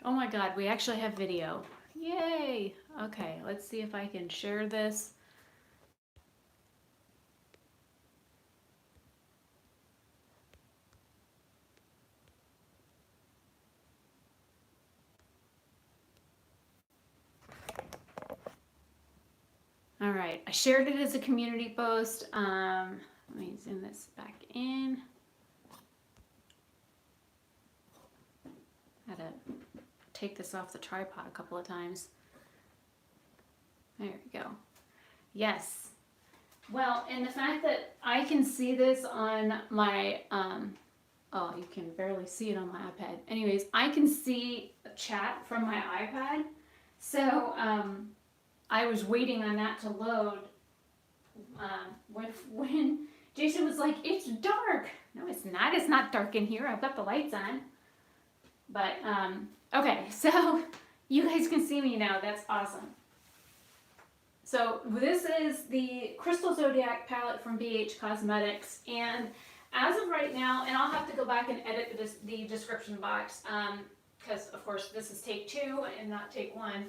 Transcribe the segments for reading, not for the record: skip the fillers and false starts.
Oh my God, we actually have video. Yay! Okay, let's see if I can share this. All right, I shared it as a community post. Let me zoom this back in. Had to take this off the tripod a couple of times. There we go. Yes. Well, and the fact that I can see this on my, oh, you can barely see it on my iPad. Anyways, I can see chat from my iPad. So I was waiting on that to load when Jason was like, it's dark. No, it's not. It's not dark in here. I've got the lights on. But, okay, so you guys can see me now. That's awesome. So this is the Crystal Zodiac palette from BH Cosmetics, and as of right now, and I'll have to go back and edit the description box, because of course this is take 2 and not take 1.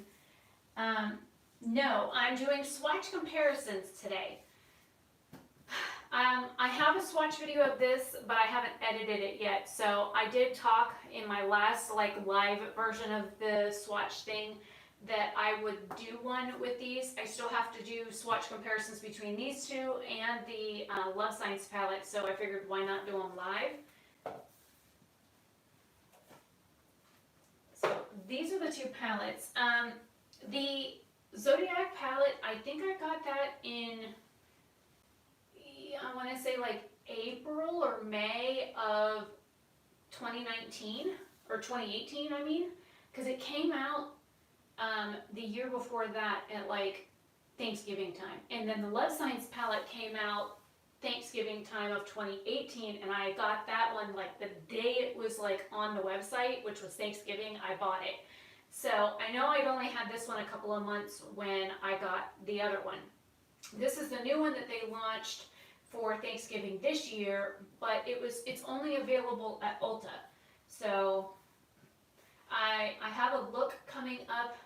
No, I'm doing swatch comparisons today. I have a swatch video of this, but I haven't edited it yet, so I did talk in my last live version of the swatch thing that I would do one with these. I still have to do swatch comparisons between these two and the Love Science palette, so I figured why not do them live. So these are the two palettes. The Zodiac palette, I think I got that in, I want to say April or May of 2019, or 2018 I mean, because it came out the year before that at Thanksgiving time. And then the Love Science palette came out Thanksgiving time of 2018, and I got that one the day it was on the website, which was Thanksgiving. I bought it. So I know I'd only had this one a couple of months when I got the other one. This is the new one that they launched for Thanksgiving this year, but it's only available at Ulta. So I have a look coming up,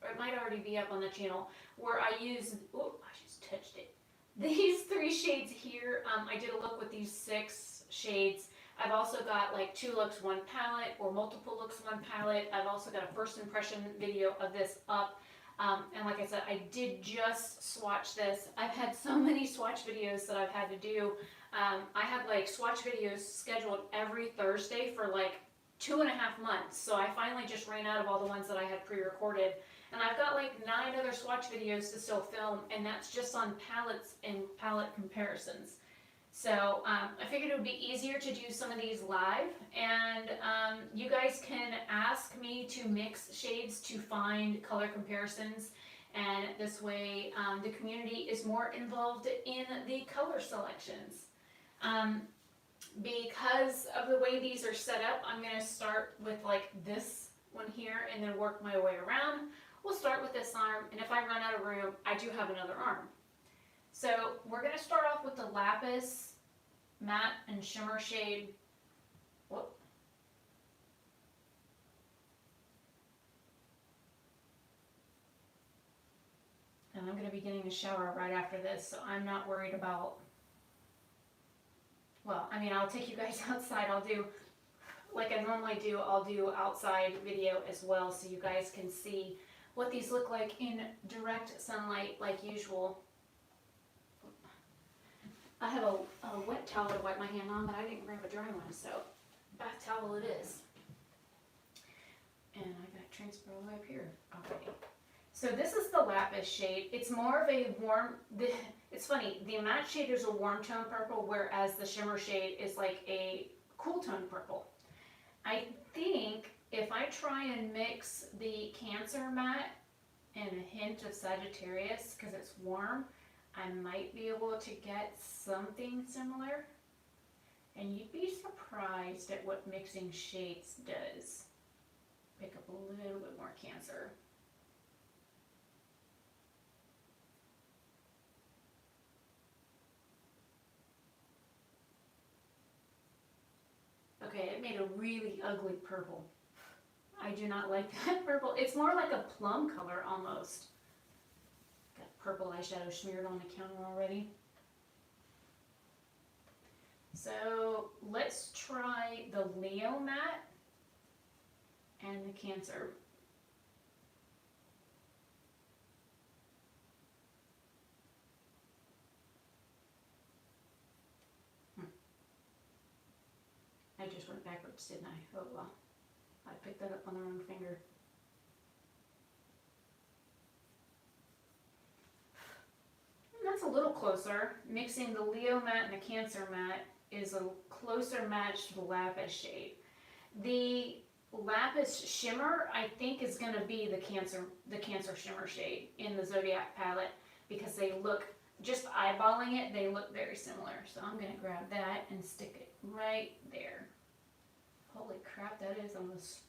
or it might already be up on the channel, where I use, oh, I just touched it. These 3 shades here, I did a look with these 6 shades. I've also got 2 looks, 1 palette, or multiple looks, 1 palette. I've also got a first impression video of this up. And like I said, I did just swatch this. I've had so many swatch videos that I've had to do. I have swatch videos scheduled every Thursday for 2.5 months. So I finally just ran out of all the ones that I had pre-recorded. And I've got 9 other swatch videos to still film, and that's just on palettes and palette comparisons. So I figured it would be easier to do some of these live, and you guys can ask me to mix shades to find color comparisons, and this way the community is more involved in the color selections. Because of the way these are set up, I'm going to start with this one here and then work my way around. We'll start with this arm, and if I run out of room, I do have another arm. So we're going to start off with the Lapis matte and shimmer shade. Whoop. And I'm going to be getting a shower right after this, so I'm not worried about, well, I mean, I'll take you guys outside. I'll do, like I normally do, I'll do outside video as well, so you guys can see what these look like in direct sunlight like usual. I have a wet towel to wipe my hand on, but I didn't grab a dry one, so bath towel it is. And I got transfer all the way up here. Okay. So this is the Lapis shade. It's more of a warm, it's funny, the matte shade is a warm tone purple, whereas the shimmer shade is a cool tone purple. I think if I try and mix the Cancer matte and a hint of Sagittarius, because it's warm, I might be able to get something similar. And you'd be surprised at what mixing shades does. Pick up a little bit more Cancer. Okay, it made a really ugly purple. I do not like that purple. It's more like a plum color almost. Got purple eyeshadow smeared on the counter already. So let's try the Leo matte and the Cancer. I just went backwards, didn't I? Oh well. I picked that up on the wrong finger. And that's a little closer. Mixing the Leo matte and the Cancer matte is a closer match to the Lapis shade. The Lapis shimmer, I think, is going to be the Cancer shimmer shade in the Zodiac palette because they look, just eyeballing it, they look very similar. So I'm going to grab that and stick it right there. Holy crap, that is almost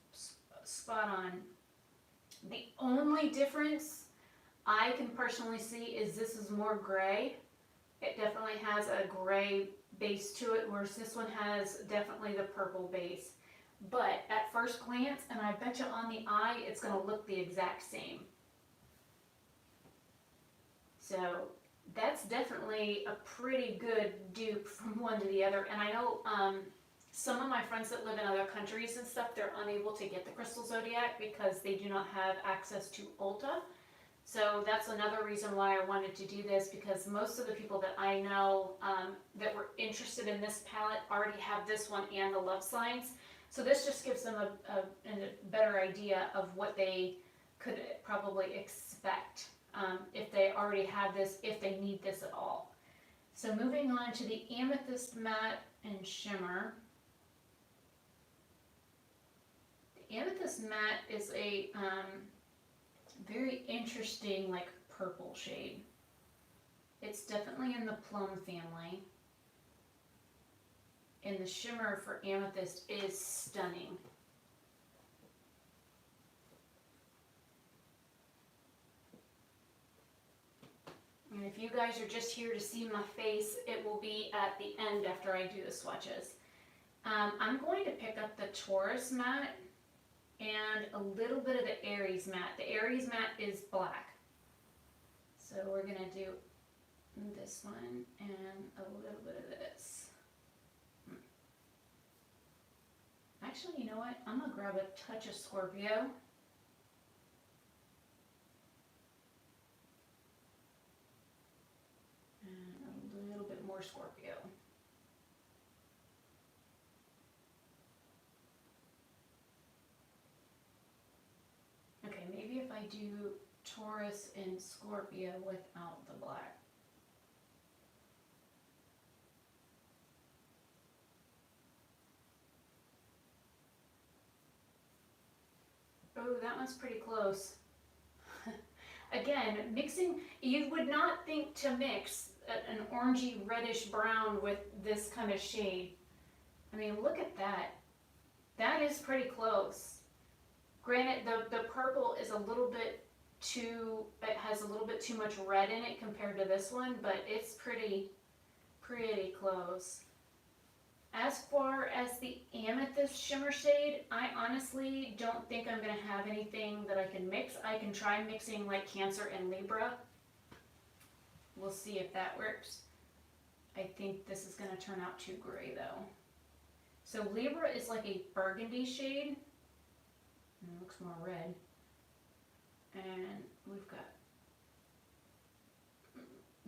spot on. The only difference I can personally see is this is more gray. It definitely has a gray base to it, whereas this one has definitely the purple base. But at first glance, and I bet you on the eye, it's going to look the exact same. So that's definitely a pretty good dupe from one to the other. And I know some of my friends that live in other countries and stuff, they're unable to get the Crystal Zodiac because they do not have access to Ulta. So that's another reason why I wanted to do this, because most of the people that I know that were interested in this palette already have this one and the Love Signs. So this just gives them a better idea of what they could probably expect if they already have this, if they need this at all. So moving on to the Amethyst matte and shimmer. The Amethyst matte is a very interesting, like, purple shade. It's definitely in the plum family. And the shimmer for Amethyst is stunning. And if you guys are just here to see my face, it will be at the end after I do the swatches. I'm going to pick up the Taurus matte and a little bit of the Aries matte. The Aries matte is black. So we're going to do this one and a little bit of this. Actually, you know what? I'm going to grab a touch of Scorpio. And a little bit more Scorpio. Okay, maybe if I do Taurus and Scorpio without the black. Oh, that one's pretty close. Again, mixing, you would not think to mix an orangey reddish brown with this kind of shade. I mean, look at that. That is pretty close. Granted, the purple is a little bit too, it has a little bit too much red in it compared to this one, but it's pretty close. As far as the Amethyst shimmer shade, I honestly don't think I'm going to have anything that I can mix. I can try mixing like Cancer and Libra. We'll see if that works. I think this is going to turn out too gray though. So Libra is like a burgundy shade. It looks more red. And we've got,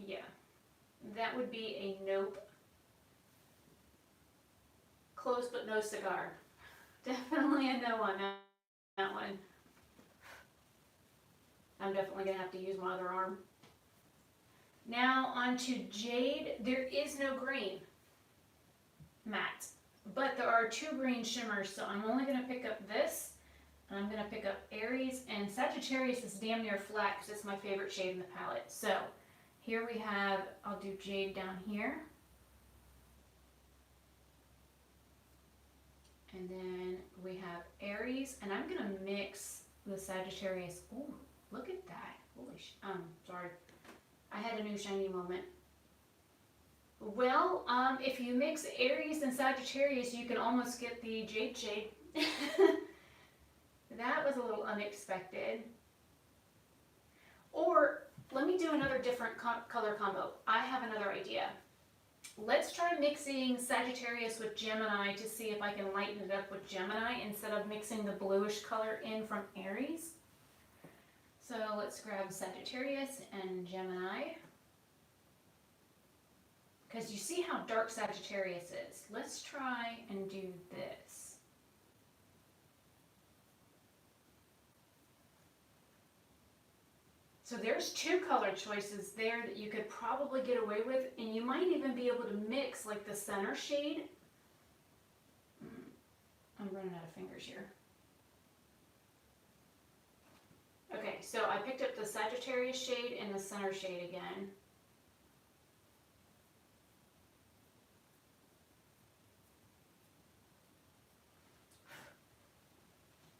yeah, that would be a nope. Close but no cigar. Definitely a no on that one. I'm definitely going to have to use my other arm. Now on to Jade. There is no green matte, but there are two green shimmers, so I'm only going to pick up this, and I'm going to pick up Aries, and Sagittarius is damn near flat because it's my favorite shade in the palette. So here we have, I'll do Jade down here. And then we have Aries, and I'm gonna mix the Sagittarius. Ooh, look at that. Holy sorry. I had a new shiny moment. Well, if you mix Aries and Sagittarius, you can almost get the Jade shade. That was a little unexpected. Or let me do another different color combo. I have another idea. Let's try mixing Sagittarius with Gemini to see if I can lighten it up with Gemini instead of mixing the bluish color in from Aries. So let's grab Sagittarius and Gemini. Because you see how dark Sagittarius is. Let's try and do this. So there's two color choices there that you could probably get away with, and you might even be able to mix like the center shade. I'm running out of fingers here. Okay, so I picked up the Sagittarius shade and the center shade again.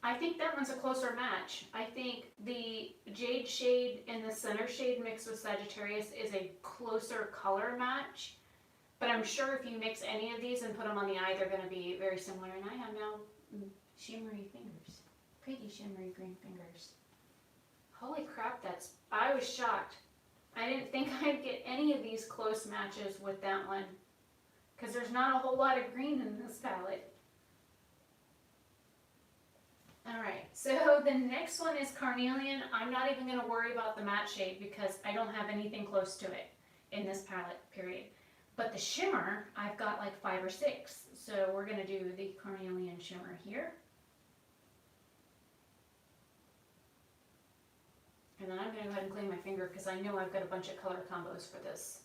I think that one's a closer match. I think the Jade shade and the center shade mixed with Sagittarius is a closer color match. But I'm sure if you mix any of these and put them on the eye, they're going to be very similar. And I have now shimmery fingers. Pretty shimmery green fingers. Holy crap, I was shocked. I didn't think I'd get any of these close matches with that one. Because there's not a whole lot of green in this palette. Alright, so the next one is Carnelian. I'm not even going to worry about the matte shade because I don't have anything close to it in this palette, period. But the shimmer, I've got like 5 or 6. So we're going to do the Carnelian shimmer here. And then I'm going to go ahead and clean my finger because I know I've got a bunch of color combos for this.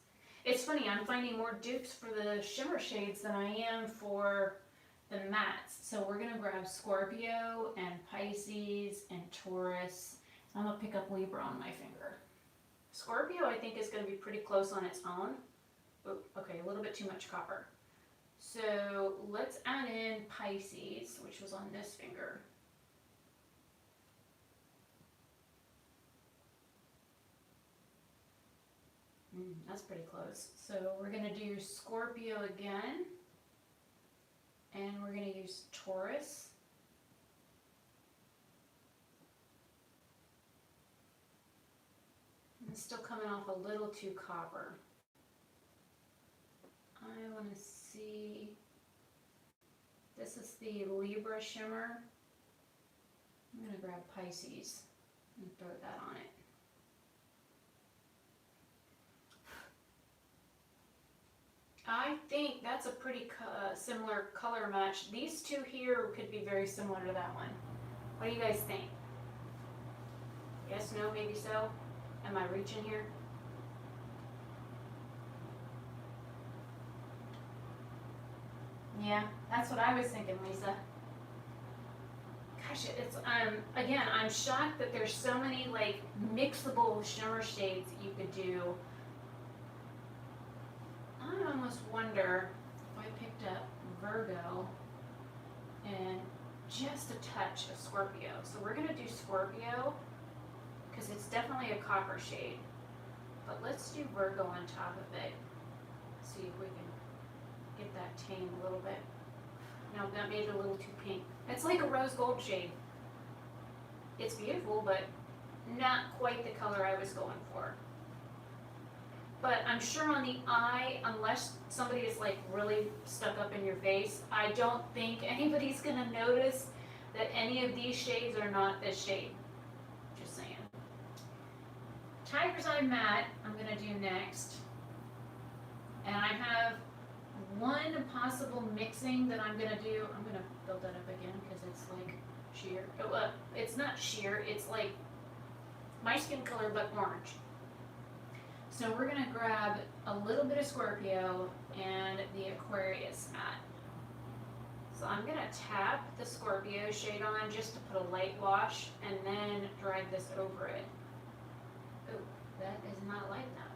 It's funny, I'm finding more dupes for the shimmer shades than I am for the mattes. So we're going to grab Scorpio and Pisces and Taurus. I'm going to pick up Libra on my finger. Scorpio I think is going to be pretty close on its own. Oh, okay, a little bit too much copper. So let's add in Pisces, which was on this finger. That's pretty close. So we're going to do Scorpio again. And we're going to use Taurus. And it's still coming off a little too copper. I want to see, this is the Libra shimmer. I'm going to grab Pisces and throw that on it. I think that's a pretty similar color match. These two here could be very similar to that one. What do you guys think? Yes, no, maybe so? Am I reaching here? Yeah, that's what I was thinking, Lisa. Gosh, it's again, I'm shocked that there's so many like mixable shimmer shades that you could do. I almost wonder if I picked up Virgo and just a touch of Scorpio. So we're going to do Scorpio because it's definitely a copper shade. But let's do Virgo on top of it. See if we can get that tame a little bit. No, that made it a little too pink. It's like a rose gold shade. It's beautiful, but not quite the color I was going for. But I'm sure on the eye, unless somebody is like really stuck up in your face, I don't think anybody's going to notice that any of these shades are not this shade. Just saying. Tiger's Eye Matte, I'm going to do next. And I have one possible mixing that I'm going to do. I'm going to build that up again because it's like sheer. Oh, it's not sheer, it's like my skin color but orange. So we're going to grab a little bit of Scorpio and the Aquarius matte. So I'm going to tap the Scorpio shade on just to put a light wash and then drag this over it. Oh, that is not light enough.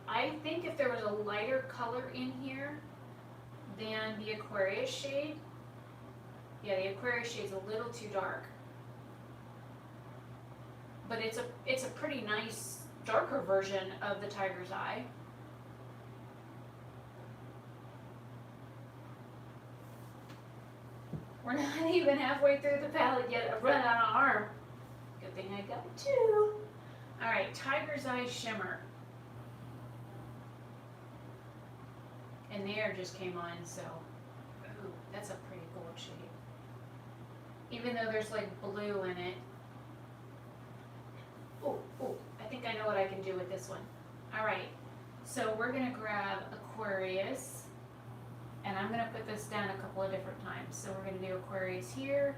I think if there was a lighter color in here than the Aquarius shade, yeah, the Aquarius shade's a little too dark. But it's a pretty nice darker version of the Tiger's Eye. We're not even halfway through the palette yet. I've run out of arm. Good thing I got two. Alright, Tiger's Eye Shimmer. And the air just came on, so, ooh, that's a pretty gold shade. Even though there's like blue in it. Oh, I think I know what I can do with this one. Alright, so we're gonna grab Aquarius, and I'm gonna put this down a couple of different times. So we're gonna do Aquarius here,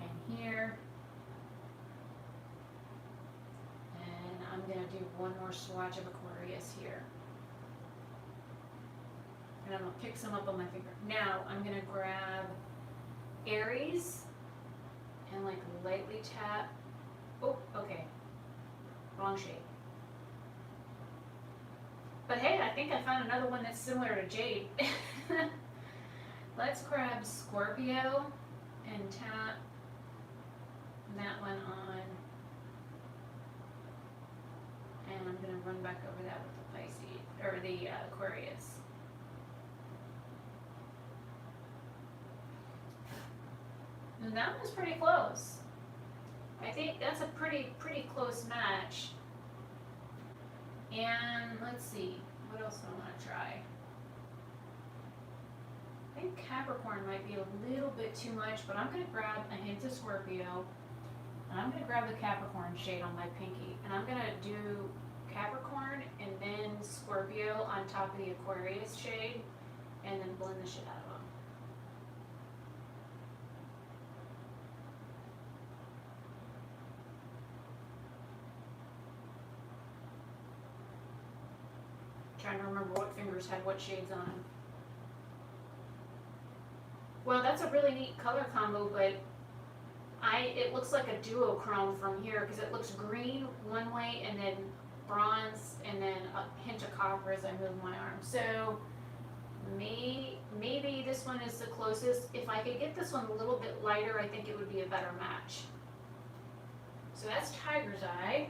and here. And I'm gonna do one more swatch of Aquarius here. And I'm gonna pick some up on my finger. Now I'm gonna grab Aries and like lightly tap. Oh, okay. Wrong shade. But hey, I think I found another one that's similar to Jade. Let's grab Scorpio and tap that one on. And I'm gonna run back over that with the Pisces, or the Aquarius. And that one's pretty close. I think that's a pretty close match. And let's see, what else do I want to try? I think Capricorn might be a little bit too much, but I'm going to grab a hint of Scorpio, and I'm going to grab the Capricorn shade on my pinky, and I'm going to do Capricorn and then Scorpio on top of the Aquarius shade, and then blend the shit out of them. Trying to remember what fingers had what shades on them. Well, that's a really neat color combo, but it looks like a duochrome from here because it looks green one way and then bronze and then a hint of copper as I move my arm. So maybe this one is the closest. If I could get this one a little bit lighter, I think it would be a better match. So that's Tiger's Eye.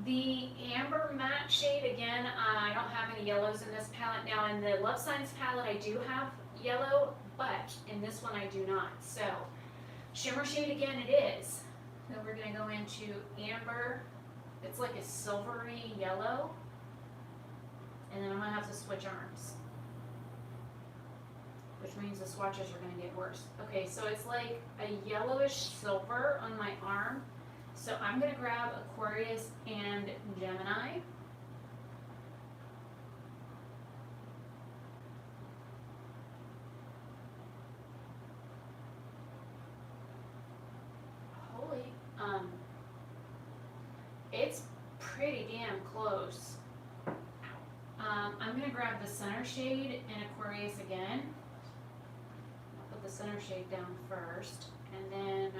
The Amber Matte shade, again, I don't have any yellows in this palette. Now in the Love Signs palette, I do have yellow, but in this one I do not. So, shimmer shade again it is. So we're going to go into Amber. It's like a silvery yellow. And then I'm going to have to switch arms. Which means the swatches are going to get worse. Okay, so it's like a yellowish silver on my arm. So I'm going to grab Aquarius and Gemini. Holy, it's pretty damn close. I'm going to grab the center shade and Aquarius again. I'll put the center shade down first and then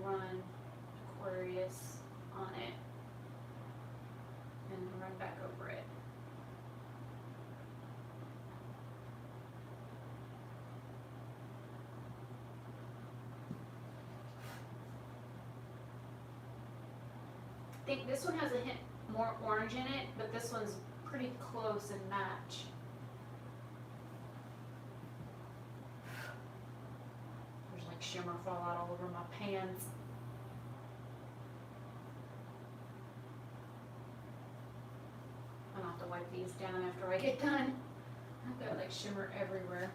run Aquarius on it and run back over it. I think this one has a hint more orange in it, but this one's pretty close and match. There's like shimmer fall out all over my pants. I'm gonna have to wipe these down after I get done. I've got like shimmer everywhere.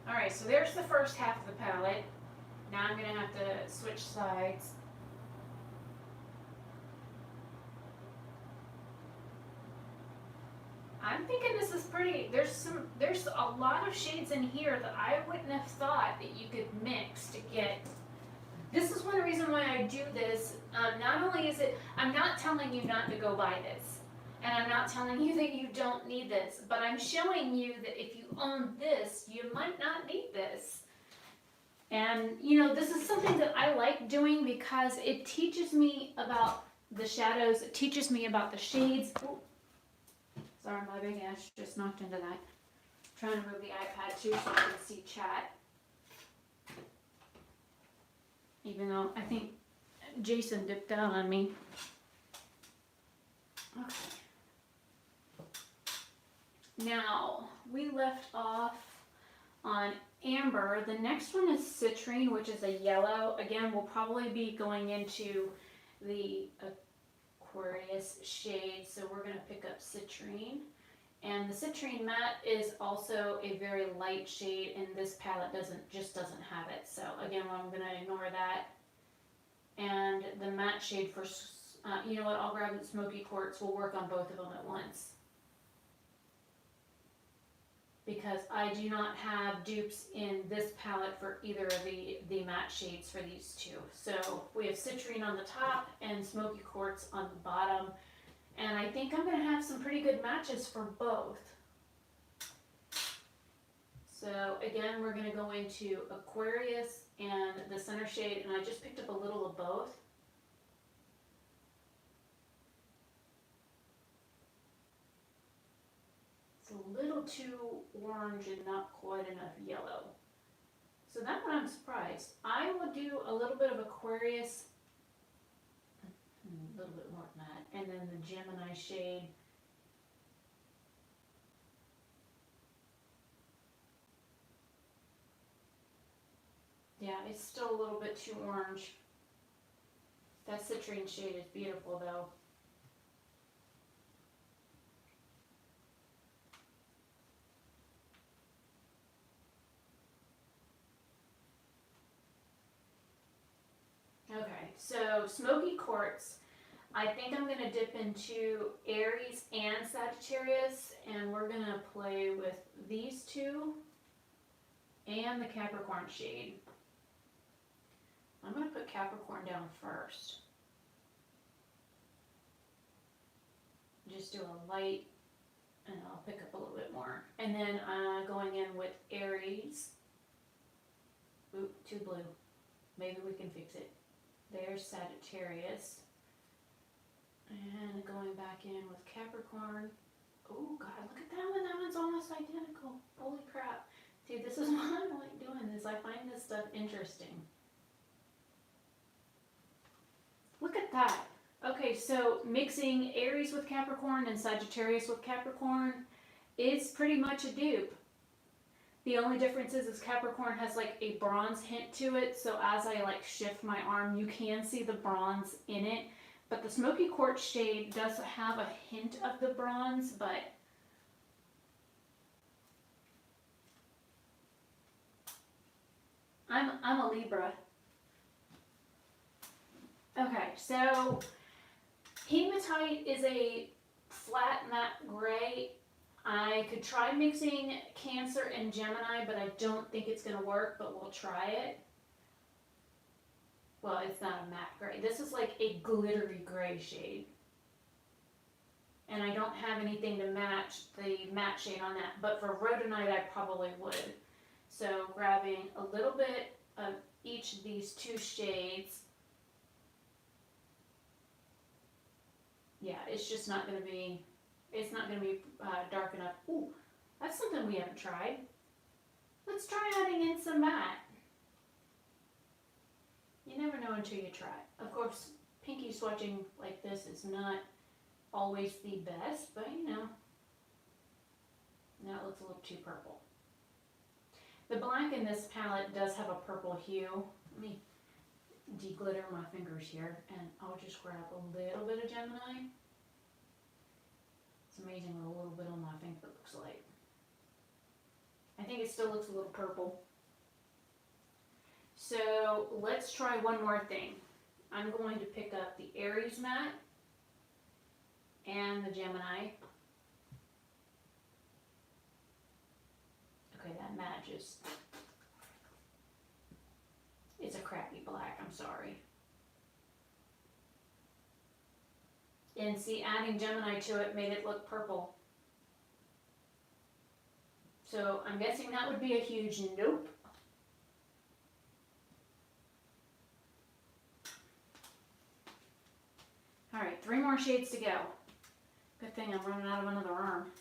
Alright, so there's the first half of the palette. Now I'm gonna have to switch sides. I'm thinking this is pretty, there's a lot of shades in here that I wouldn't have thought that you could mix to get. This is one reason why I do this. Not only is it, I'm not telling you not to go buy this, and I'm not telling you that you don't need this, but I'm showing you that if you own this, you might not need this. And you know, this is something that I like doing because it teaches me about the shadows, it teaches me about the shades. Ooh. Sorry, my big ass just knocked into that. I'm trying to move the iPad too so I can see chat. Even though I think Jason dipped out on me. Okay. Now, we left off on amber. The next one is citrine, which is a yellow. Again, we'll probably be going into the Aquarius shade, so we're going to pick up citrine. And the citrine matte is also a very light shade, and this palette just doesn't have it. So again, I'm going to ignore that. And the matte shade for, you know what, I'll grab the smoky quartz. We'll work on both of them at once, because I do not have dupes in this palette for either of the matte shades for these two. So we have citrine on the top and smoky quartz on the bottom. And I think I'm going to have some pretty good matches for both. So again, we're going to go into Aquarius and the center shade, and I just picked up a little of both. It's a little too orange and not quite enough yellow. So that one I'm surprised. I will do a little bit of Aquarius, a little bit more than that, and then the Gemini shade. Yeah, it's still a little bit too orange. That citrine shade is beautiful though. Okay, so smoky quartz. I think I'm going to dip into Aries and Sagittarius, and we're going to play with these two and the Capricorn shade. I'm going to put Capricorn down first. Just do a light, and I'll pick up a little bit more. And then going in with Aries. Oop, too blue. Maybe we can fix it. There's Sagittarius. And going back in with Capricorn. Oh God, look at that one. That one's almost identical. Holy crap. See, this is what I like doing, is I find this stuff interesting. Look at that. Okay, so mixing Aries with Capricorn and Sagittarius with Capricorn is pretty much a dupe. The only difference is Capricorn has like a bronze hint to it, so as I like shift my arm, you can see the bronze in it. But the smoky quartz shade does have a hint of the bronze, but I'm a Libra. Okay, so hematite is a flat matte gray. I could try mixing Cancer and Gemini, but I don't think it's going to work, but we'll try it. Well, it's not a matte gray. This is like a glittery gray shade. And I don't have anything to match the matte shade on that, but for Rhodonite I probably would. So grabbing a little bit of each of these two shades. Yeah, it's just not going to be, it's not going to be dark enough. Ooh, that's something we haven't tried. Let's try adding in some matte. You never know until you try. Of course, pinky swatching like this is not always the best, but you know, now it looks a little too purple. The black in this palette does have a purple hue. Let me deglitter my fingers here, and I'll just grab a little bit of Gemini. It's amazing what a little bit on my finger looks like. I think it still looks a little purple. So let's try one more thing. I'm going to pick up the Aries matte and the Gemini. Okay, that matches. It's a crappy black, I'm sorry. And see, adding Gemini to it made it look purple. So I'm guessing that would be a huge nope. Alright, 3 more shades to go. Good thing I'm running out of another arm.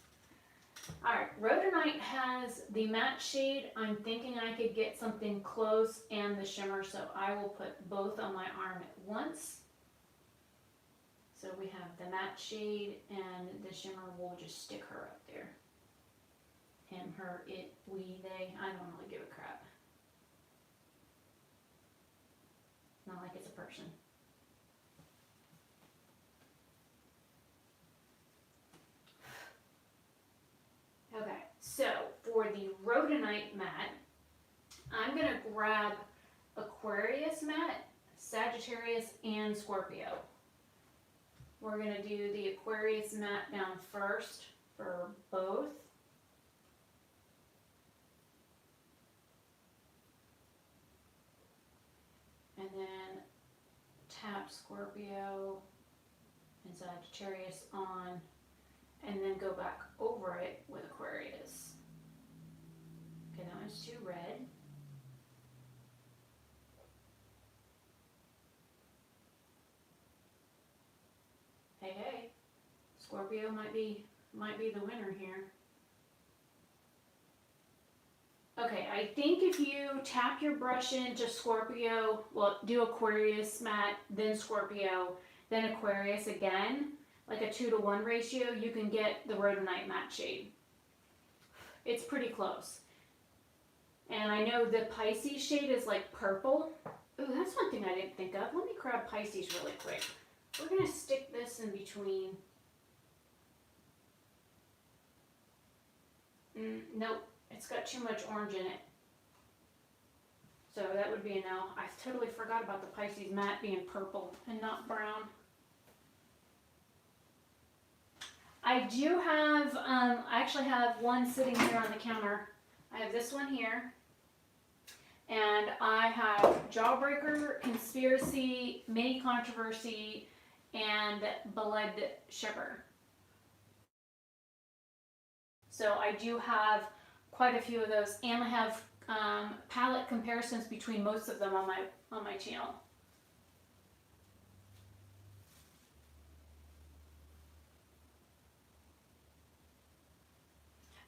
Alright, Rhodonite has the matte shade. I'm thinking I could get something close and the shimmer, so I will put both on my arm at once. So we have the matte shade and the shimmer, we'll just stick her up there. him, her, it, we, they. I don't really give a crap. Not like it's a person. Okay, so for the Rhodonite matte, I'm going to grab Aquarius matte, Sagittarius, and Scorpio. We're going to do the Aquarius matte down first for both. And then tap Scorpio and Sagittarius on, and then go back over it with Aquarius. Okay, that one's too red. Hey, Scorpio might be the winner here. Okay, I think if you tap your brush into Scorpio, well, do Aquarius matte, then Scorpio, then Aquarius again, like a 2-to-1 ratio, you can get the Rhodonite matte shade. It's pretty close. And I know the Pisces shade is like purple. Ooh, that's one thing I didn't think of. Let me grab Pisces really quick. We're going to stick this in between. Nope, it's got too much orange in it. So that would be a no. I totally forgot about the Pisces matte being purple and not brown. I do have, I actually have one sitting here on the counter. I have this one here. And I have Jawbreaker, Conspiracy, Mini Controversy, and Blood Sugar. So I do have quite a few of those, and I have palette comparisons between most of them on my channel.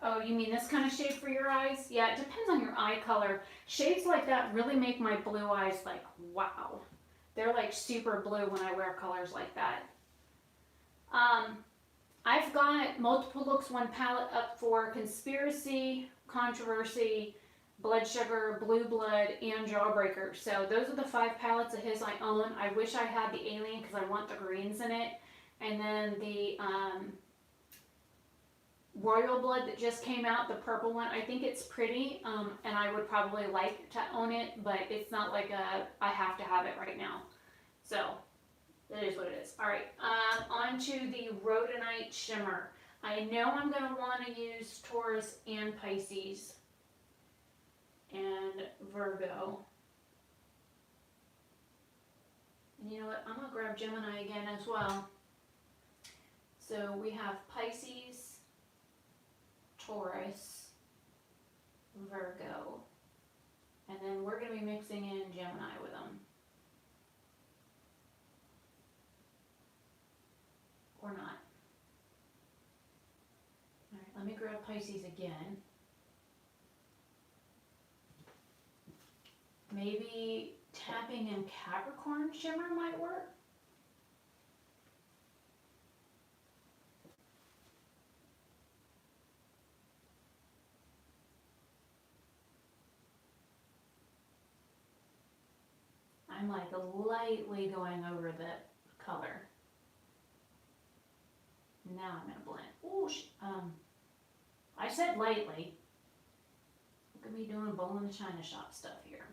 Oh, you mean this kind of shade for your eyes? Yeah, it depends on your eye color. Shades like that really make my blue eyes like, wow. They're like super blue when I wear colors like that. I've got Multiple Looks One palette up for Conspiracy, Controversy, Blood Sugar, Blue Blood, and Jawbreaker. So those are the 5 palettes of his I own. I wish I had the Alien because I want the greens in it. And then the Royal Blood that just came out, the purple one, I think it's pretty, and I would probably like to own it, but it's not like I have to have it right now. So, that is what it is. Alright, on to the Rhodonite Shimmer. I know I'm going to want to use Taurus and Pisces and Virgo. And you know what, I'm going to grab Gemini again as well. So we have Pisces, Taurus, Virgo, and then we're going to be mixing in Gemini with them. Or not. Alright, let me grab Pisces again. Maybe tapping in Capricorn Shimmer might work. I'm like lightly going over the color. Now I'm going to blend. Ooh, I said lightly. Look at me doing bowl in the china shop stuff here.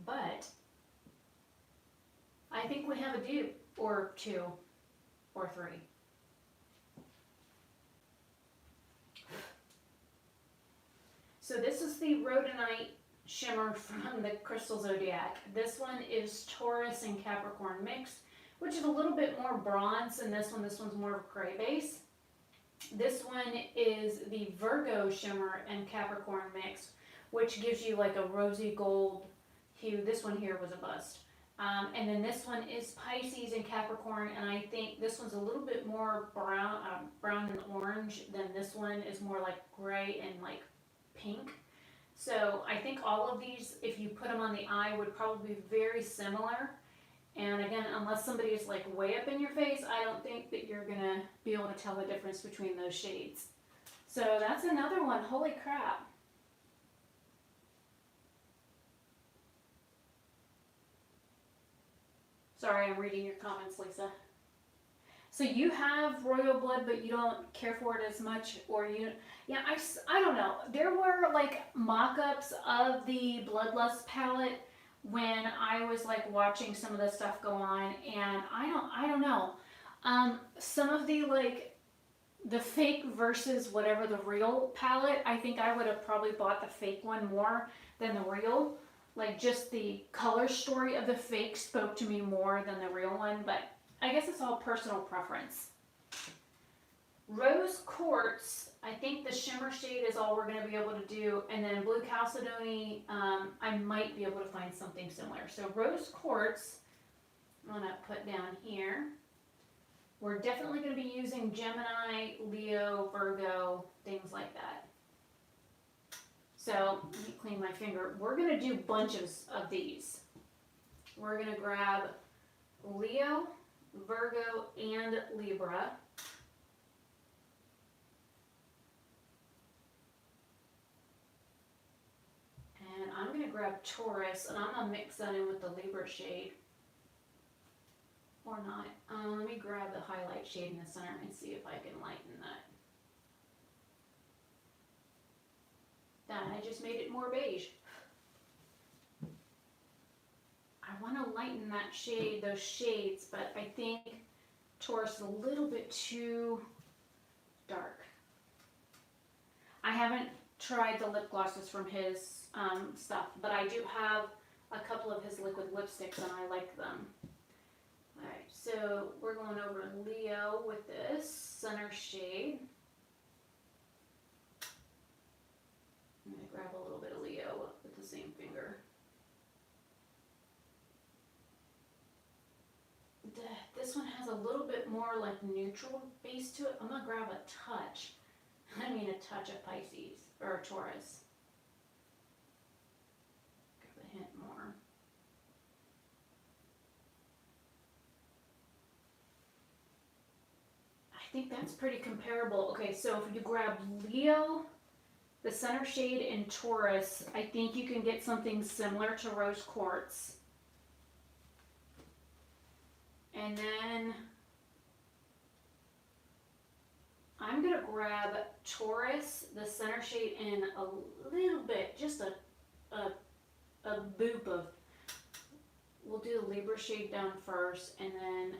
But I think we have a dupe, or 2, or 3. So this is the Rhodonite Shimmer from the Crystal Zodiac. This one is Taurus and Capricorn mixed, which is a little bit more bronze than this one. This one's more of a gray base. This one is the Virgo Shimmer and Capricorn mixed, which gives you like a rosy gold hue. This one here was a bust. And then this one is Pisces and Capricorn, and I think this one's a little bit more brown and orange than this one is more like gray and like pink. So I think all of these, if you put them on the eye, would probably be very similar. And again, unless somebody is like way up in your face, I don't think that you're gonna be able to tell the difference between those shades. So that's another one. Holy crap. Sorry, I'm reading your comments, Lisa. So you have royal blood, but you don't care for it as much, or you, yeah, I don't know. There were like mock-ups of the Bloodlust palette when I was like watching some of the stuff go on, and I don't know. Some of the like the fake versus whatever the real palette, I think I would have probably bought the fake one more than the real. Like just the color story of the fake spoke to me more than the real one, but I guess it's all personal preference. Rose Quartz, I think the shimmer shade is all we're going to be able to do, and then Blue Chalcedony, I might be able to find something similar. So Rose Quartz, I'm going to put down here. We're definitely going to be using Gemini, Leo, Virgo, things like that. So let me clean my finger. We're going to do bunches of these. We're going to grab Leo, Virgo, and Libra. And I'm going to grab Taurus, and I'm going to mix that in with the Libra shade. Or not. Let me grab the highlight shade in the center and see if I can lighten that. I just made it more beige. I want to lighten that shade, those shades, but I think Taurus is a little bit too dark. I haven't tried the lip glosses from his stuff, but I do have a couple of his liquid lipsticks and I like them. Alright, so we're going over Leo with this center shade. I'm going to grab a little bit of Leo with the same finger. This one has a little bit more like neutral base to it. I'm going to grab a touch of Pisces, or Taurus. Grab a hint more. I think that's pretty comparable. Okay, so if you grab Leo, the center shade in Taurus, I think you can get something similar to Rose Quartz. And then I'm going to grab Taurus, the center shade in a little bit, just a boop of, we'll do the Libra shade down first, and then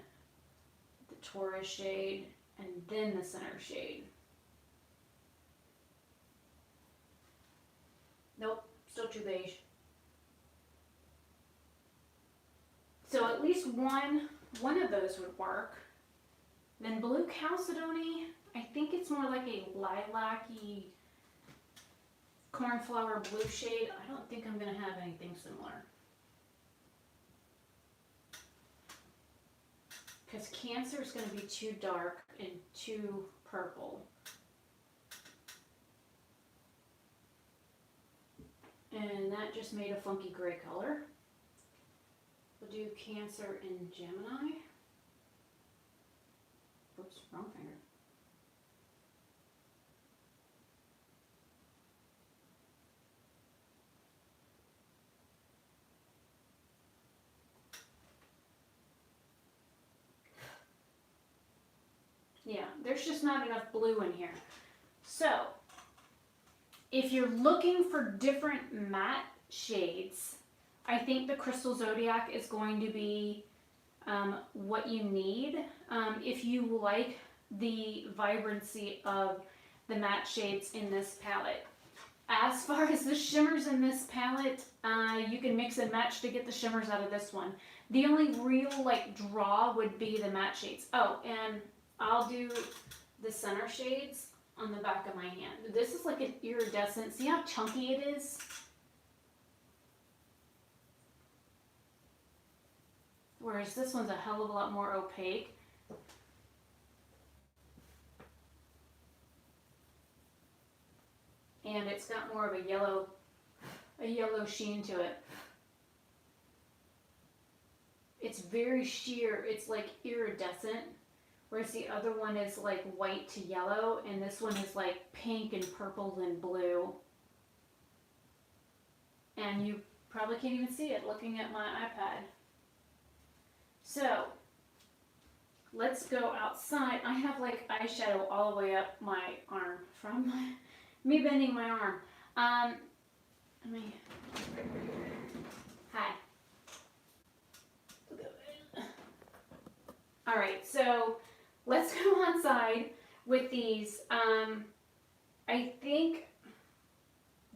the Taurus shade, and then the center shade. Nope, still too beige. So at least one of those would work. Then Blue Chalcedony, I think it's more like a lilac-y cornflower blue shade. I don't think I'm going to have anything similar. Because Cancer is going to be too dark and too purple. And that just made a funky gray color. We'll do Cancer and Gemini. Oops, wrong finger. Yeah, there's just not enough blue in here. So, if you're looking for different matte shades, I think the Crystal Zodiac is going to be what you need if you like the vibrancy of the matte shades in this palette. As far as the shimmers in this palette, you can mix and match to get the shimmers out of this one. The only real like draw would be the matte shades. Oh, and I'll do the center shades on the back of my hand. This is like an iridescent. See how chunky it is? Whereas this one's a hell of a lot more opaque. And it's got more of a yellow sheen to it. it's very sheer. It's like iridescent, whereas the other one is like white to yellow, and this one is like pink and purple and blue. And you probably can't even see it looking at my iPad. So, let's go outside. I have like eyeshadow all the way up my arm from me bending my arm. Let me. Hi. All right, so let's go outside with these. I think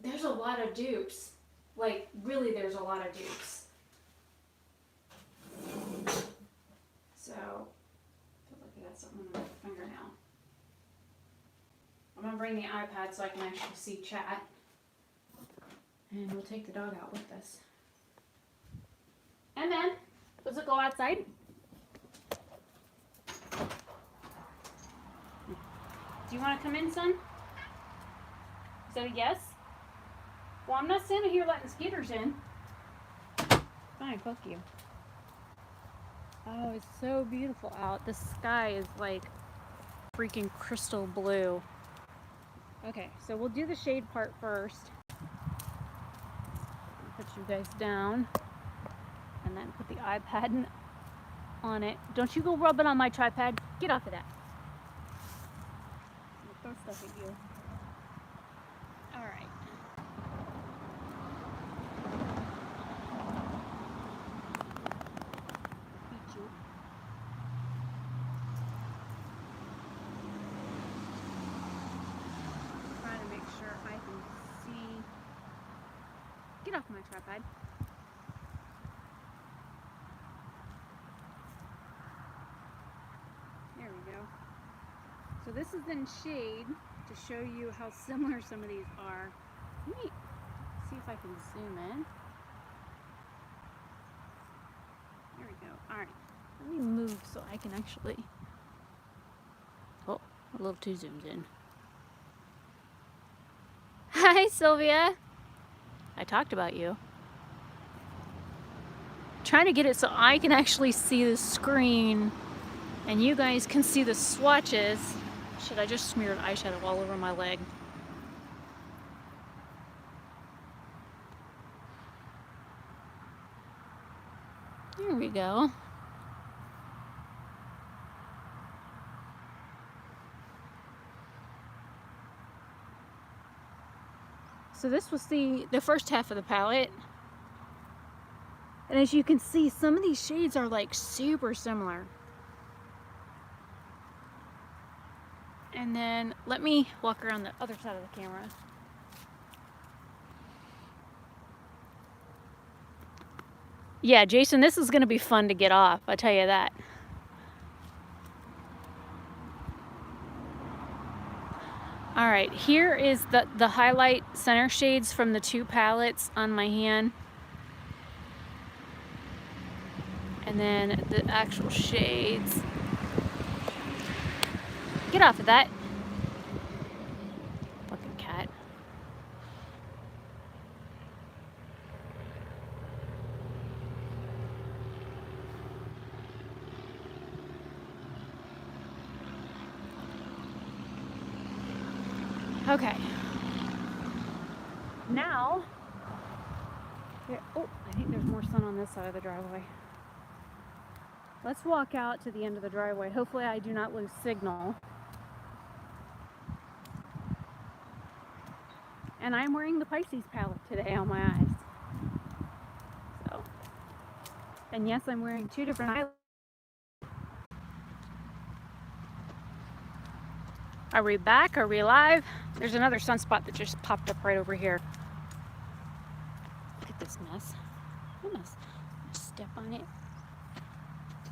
there's a lot of dupes. Like, really, there's a lot of dupes. So, I feel like I got something on my finger now. I'm gonna bring the iPad so I can actually see chat. And we'll take the dog out with us. And then, let's go outside. Do you want to come in, son? Is that a yes? Well, I'm not standing here letting skeeters in. Fine, fuck you. Oh, it's so beautiful out. The sky is like freaking crystal blue. Okay, so we'll do the shade part first. Put you guys down. And then put the iPad on it. Don't you go rub it on my tripod. Get off of that. Throw stuff at you. Alright. Trying to make sure I can see. Get off my tripod. There we go. So this is in shade to show you how similar some of these are. Let me see if I can zoom in. There we go. Alright. Let me move so I can actually... Oh, a little too zoomed in. Hi, Sylvia. I talked about you. Trying to get it so I can actually see the screen and you guys can see the swatches. Shit, I just smeared eyeshadow all over my leg. There we go. So this was the first half of the palette. And as you can see, some of these shades are like super similar. And then let me walk around the other side of the camera. Yeah, Jason, this is gonna be fun to get off, I tell you that. All right, here is the highlight center shades from the two palettes on my hand. And then the actual shades. Get off of that. Fucking cat. Okay. Now, oh, I think there's more sun on this side of the driveway. Let's walk out to the end of the driveway. Hopefully I do not lose signal. And I'm wearing the Pisces palette today on my eyes. So, and yes, I'm wearing two different eyeliner. Are we back? Are we live? There's another sunspot that just popped up right over here. Look at this mess. Goodness. Step on it.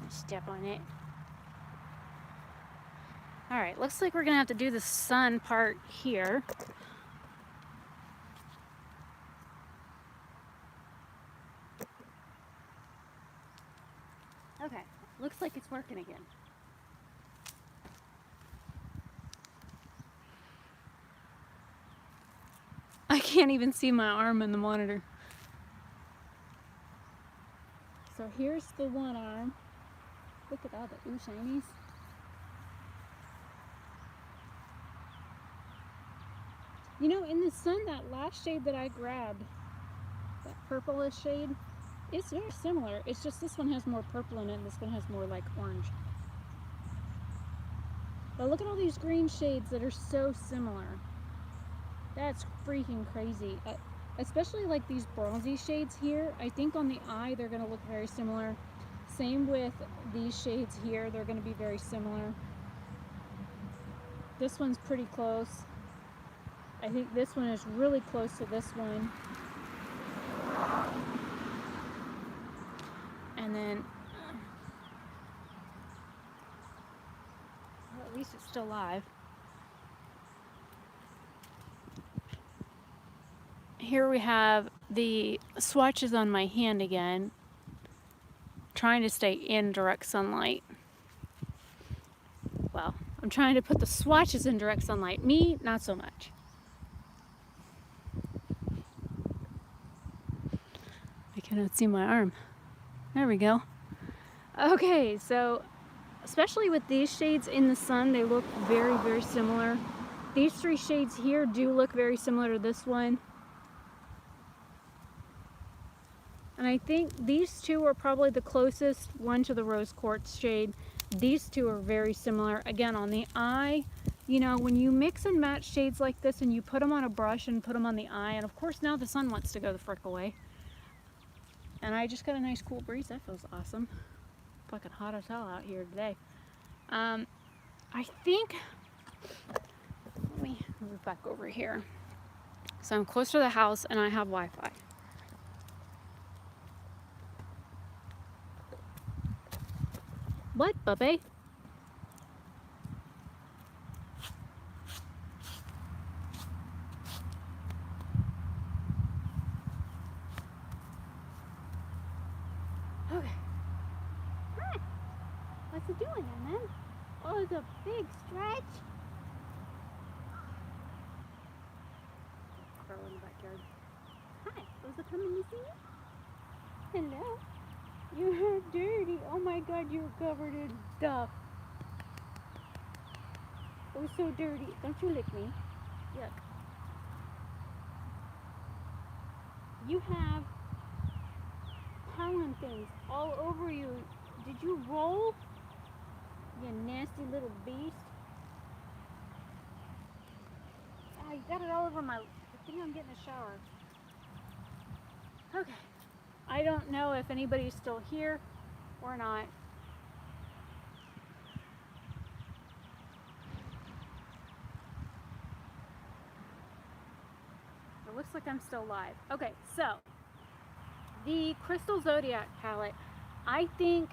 Step on it. Alright, looks like we're gonna have to do the sun part here. Okay, looks like it's working again. I can't even see my arm in the monitor. So So here's the one arm. Look at all the ooh shinies. You know, in the sun, that last shade that I grabbed, that purplish shade, it's very similar. It's just this one has more purple in it and this one has more like orange. But look at all these green shades that are so similar. That's freaking crazy. Especially like these bronzy shades here. I think on the eye they're going to look very similar. Same with these shades here. They're going to be very similar. This one's pretty close. I think this one is really close to this one. And then, well, at least it's still live. Here we have the swatches on my hand again, trying to stay in direct sunlight. Well, I'm trying to put the swatches in direct sunlight. Me, not so much. I cannot see my arm. There we go. Okay, so especially with these shades in the sun, they look very, very similar. These three shades here do look very similar to this one. And I think these two are probably the closest one to the rose quartz shade. These two are very similar. Again, on the eye, you know, when you mix and match shades like this and you put them on a brush and put them on the eye, and of course now the sun wants to go the frick away. And I just got a nice cool breeze. That feels awesome. Fucking hot as hell out here today. I think, let me move back over here. So I'm close to the house and I have Wi-Fi. What, bubby? Okay. Hi. What's it doing, man? Oh, it's a big stretch. Crow in the backyard. Hi. Was it coming to see you? Hello. You're dirty. Oh my god, you're covered in stuff. It was so dirty. Don't you lick me. Yuck. You have pollen things all over you. Did you roll? You nasty little beast. Ah, you got it all over my... I think I'm getting a shower. Okay. I don't know if anybody's still here or not. It looks like I'm still live. Okay, so the Crystal Zodiac palette, I think,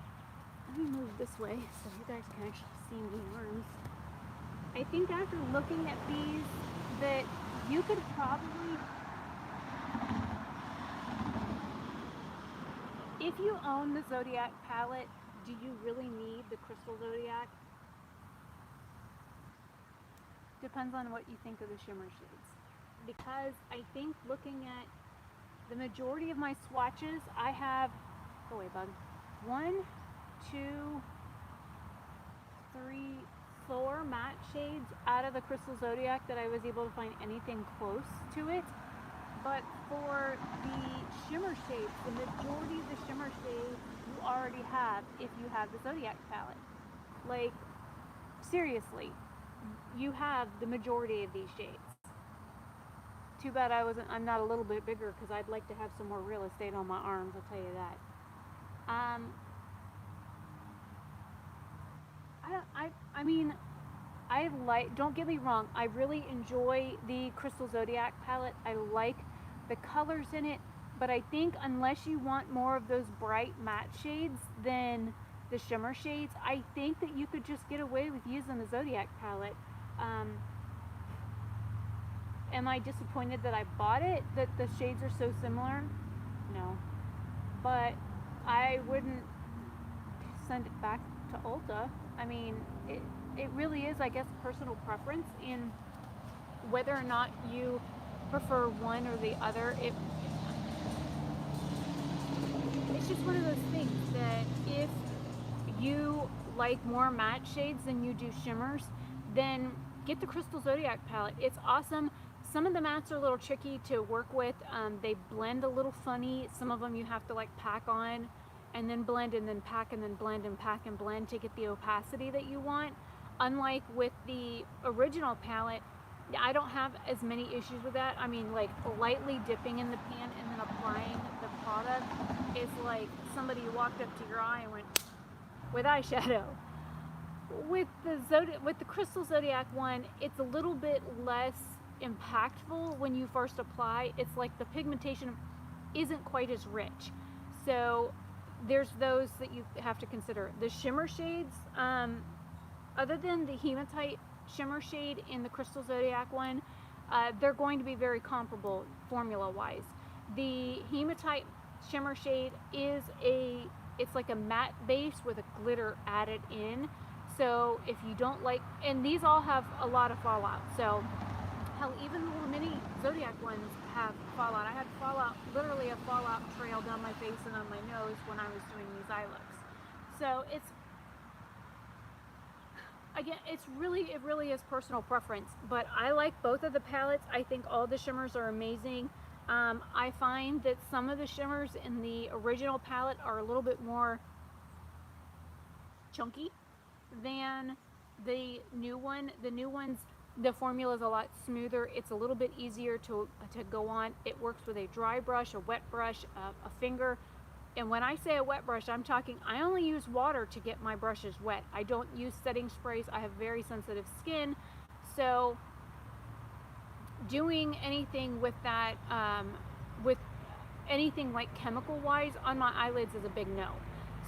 let me move this way so you guys can actually see me arms. I think after looking at these that you could probably, if you own the Zodiac palette, do you really need the Crystal Zodiac? Depends on what you think of the shimmer shades. Because I think looking at the majority of my swatches, I have, go away bug, 1, 2, 3, 4 matte shades out of the Crystal Zodiac that I was able to find anything close to it. But for the shimmer shades, the majority of the shimmer shades you already have if you have the Zodiac palette. Like, seriously, you have the majority of these shades. Too bad I'm not a little bit bigger, because I'd like to have some more real estate on my arms, I'll tell you that. I mean, don't get me wrong, I really enjoy the Crystal Zodiac palette. I like the colors in it, but I think unless you want more of those bright matte shades than the shimmer shades, I think that you could just get away with using the Zodiac palette. Am I disappointed that I bought it, that the shades are so similar? No. But I wouldn't send it back to Ulta. I mean, it really is, I guess, personal preference in whether or not you prefer one or the other. It's just one of those things that if you like more matte shades than you do shimmers, then get the Crystal Zodiac palette. It's awesome. Some of the mattes are a little tricky to work with. They blend a little funny. Some of them you have to like pack on and then blend and then pack and then blend and pack and blend to get the opacity that you want. Unlike with the original palette, I don't have as many issues with that. I mean, like lightly dipping in the pan and then applying the product is like somebody walked up to your eye and went with eyeshadow. With the Crystal Zodiac one, it's a little bit less impactful when you first apply. It's like the pigmentation isn't quite as rich. So there's those that you have to consider. The shimmer shades, other than the hematite shimmer shade in the Crystal Zodiac one, they're going to be very comparable formula wise. The hematite shimmer shade is it's like a matte base with a glitter added in. So if you don't like, and these all have a lot of fallout. So hell, even the little mini Zodiac ones have fallout. I had fallout, literally a fallout trail down my face and on my nose when I was doing these eye looks. So it's, again, it really is personal preference, but I like both of the palettes. I think all the shimmers are amazing. I find that some of the shimmers in the original palette are a little bit more chunky than the new one. The new ones, the formula is a lot smoother. It's a little bit easier to go on. It works with a dry brush, a wet brush, a finger. And when I say a wet brush, I'm talking, I only use water to get my brushes wet. I don't use setting sprays. I have very sensitive skin. So doing anything with that, with anything like chemical wise on my eyelids is a big no.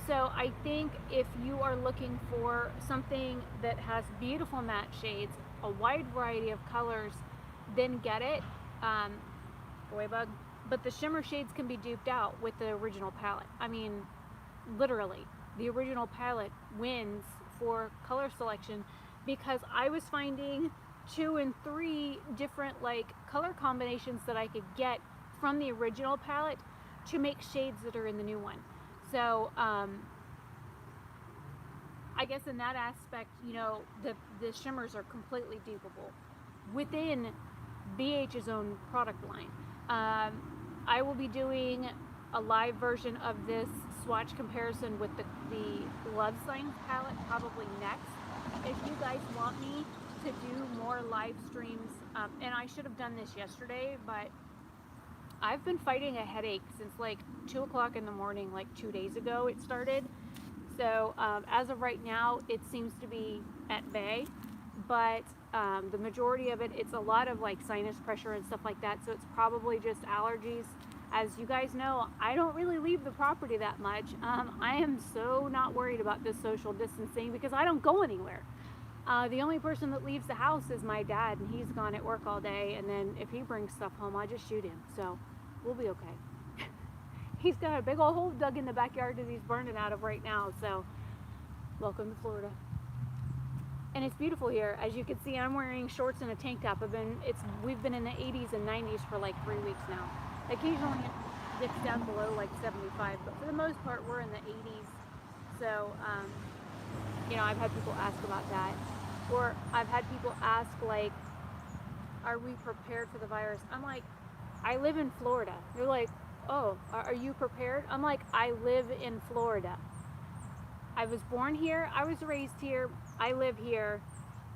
So I think if you are looking for something that has beautiful matte shades, a wide variety of colors, then get it. Boy bug. But the shimmer shades can be duped out with the original palette. I mean, literally, the original palette wins for color selection because I was finding 2 and 3 different like color combinations that I could get from the original palette to make shades that are in the new one. So I guess in that aspect, you know, the shimmers are completely dupeable within BH's own product line. I will be doing a live version of this swatch comparison with the Love Signs palette probably next. If you guys want me to do more live streams, and I should have done this yesterday, but I've been fighting a headache since like 2 o'clock in the morning, like 2 days ago it started. So as of right now, it seems to be at bay, but the majority of it's a lot of like sinus pressure and stuff like that. So it's probably just allergies. As you guys know, I don't really leave the property that much. I am so not worried about this social distancing because I don't go anywhere. The only person that leaves the house is my dad, and he's gone at work all day. And then if he brings stuff home, I just shoot him. So we'll be okay. He's got a big old hole dug in the backyard that he's burning out of right now. So welcome to Florida. And it's beautiful here. As you can see, I'm wearing shorts and a tank top. We've been in the 80s and 90s for like 3 weeks now. Occasionally it dips down below like 75, but for the most part we're in the 80s. So you know, I've had people ask about that, or I've had people ask like, are we prepared for the virus? I'm like, I live in Florida. They're like, oh, are you prepared? I'm like, I live in Florida. I was born here, I was raised here, I live here.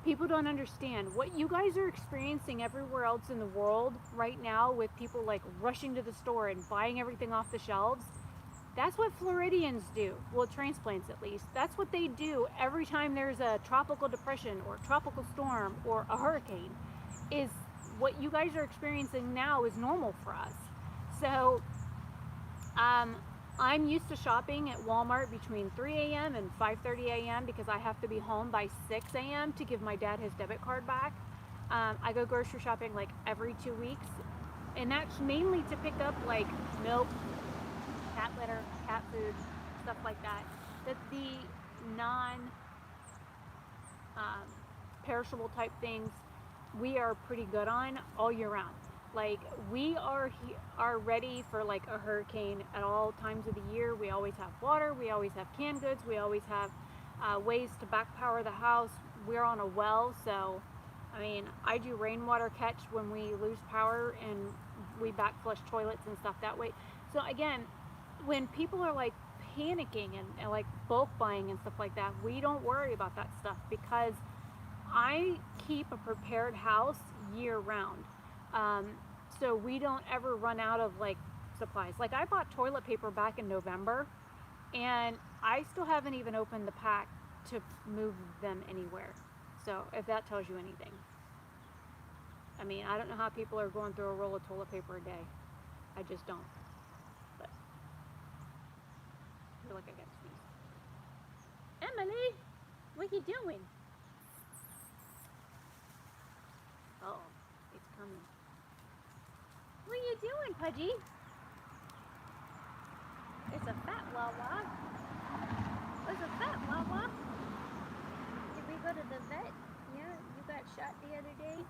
People don't understand what you guys are experiencing everywhere else in the world right now with people like rushing to the store and buying everything off the shelves. That's what Floridians do. Well, transplants at least. That's what they do every time there's a tropical depression or tropical storm or a hurricane. Is what you guys are experiencing now is normal for us. So I'm used to shopping at Walmart between 3 a.m. and 5:30 a.m. because I have to be home by 6 a.m. to give my dad his debit card back. I go grocery shopping like every 2 weeks, and that's mainly to pick up like milk, cat litter, cat food, stuff like that. That's the non-perishable type things we are pretty good on all year round. Like, we are ready for like a hurricane at all times of the year. We always have water, we always have canned goods, we always have ways to back power the house. We're on a well, so I mean, I do rainwater catch when we lose power, and we back flush toilets and stuff that way. So again, when people are like panicking and like bulk buying and stuff like that, we don't worry about that stuff because I keep a prepared house year round. So we don't ever run out of like supplies. Like, I bought toilet paper back in November, and I still haven't even opened the pack to move them anywhere. So if that tells you anything. I mean, I don't know how people are going through a roll of toilet paper a day. I just don't. But I feel like I got to sneeze. Emily, what are you doing? Oh, it's coming. What are you doing, Pudgy? It's a fat Wawa. It's a fat Wawa. Did we go to the vet? Yeah, you got shot the other day.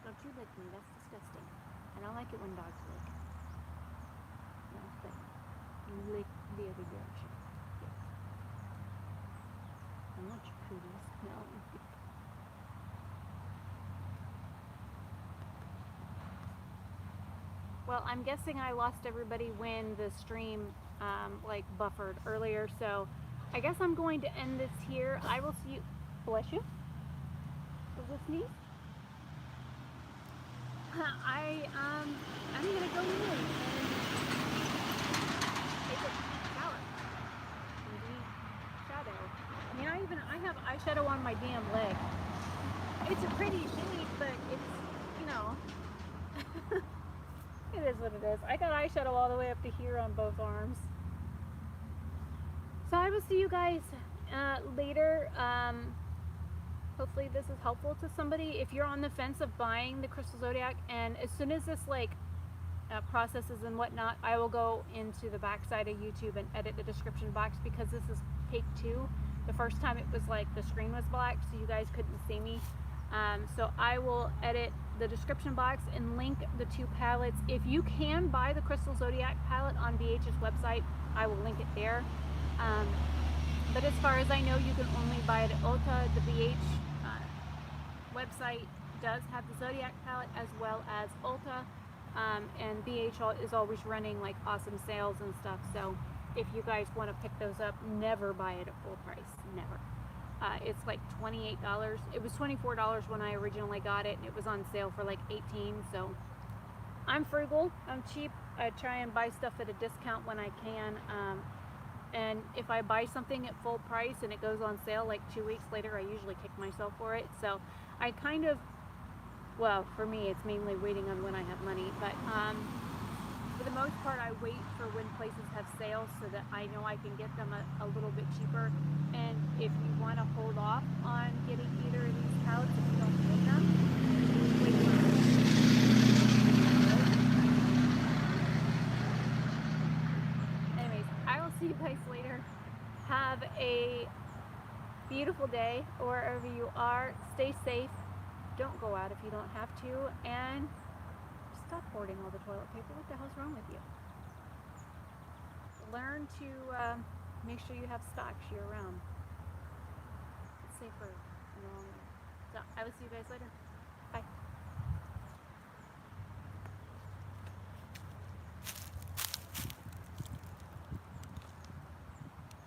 Don't you lick me, that's disgusting. I don't like it when dogs lick. No, but you lick the other direction. Yes. I want your cooties. No. Well, I'm guessing I lost everybody when the stream like buffered earlier, so I guess I'm going to end this here. I will see you. Bless you. Was this sneeze? I'm gonna go in and take a shower. Maybe shadow. I mean, I have eyeshadow on my damn leg. It's a pretty shade, but it's, you know, it is what it is. I got eyeshadow all the way up to here on both arms. So I will see you guys later. Hopefully this is helpful to somebody. If you're on the fence of buying the Crystal Zodiac, and as soon as this like processes and whatnot, I will go into the backside of YouTube and edit the description box, because this is take 2. The first time it was like the screen was black, so you guys couldn't see me. So I will edit the description box and link the 2 palettes. If you can buy the Crystal Zodiac palette on BH's website, I will link it there. But as far as I know, you can only buy it at Ulta. The BH website does have the Zodiac palette as well as Ulta, and BH is always running like awesome sales and stuff. So if you guys want to pick those up, never buy it at full price. Never. It's like $28. It was $24 when I originally got it, and it was on sale for like $18. So I'm frugal. I'm cheap. I try and buy stuff at a discount when I can. And if I buy something at full price and it goes on sale like 2 weeks later, I usually kick myself for it. So I kind of, well, for me, it's mainly waiting on when I have money. But for the most part, I wait for when places have sales so that I know I can get them a little bit cheaper. And if you want to hold off on getting either of these palettes, if you don't need them, wait for them. Anyways, I will see you guys later. Have a beautiful day wherever you are. Stay safe. Don't go out if you don't have to. And stop hoarding all the toilet paper. What the hell's wrong with you? Learn to make sure you have stocks year round. It's safer in the long run. So I will see you guys later.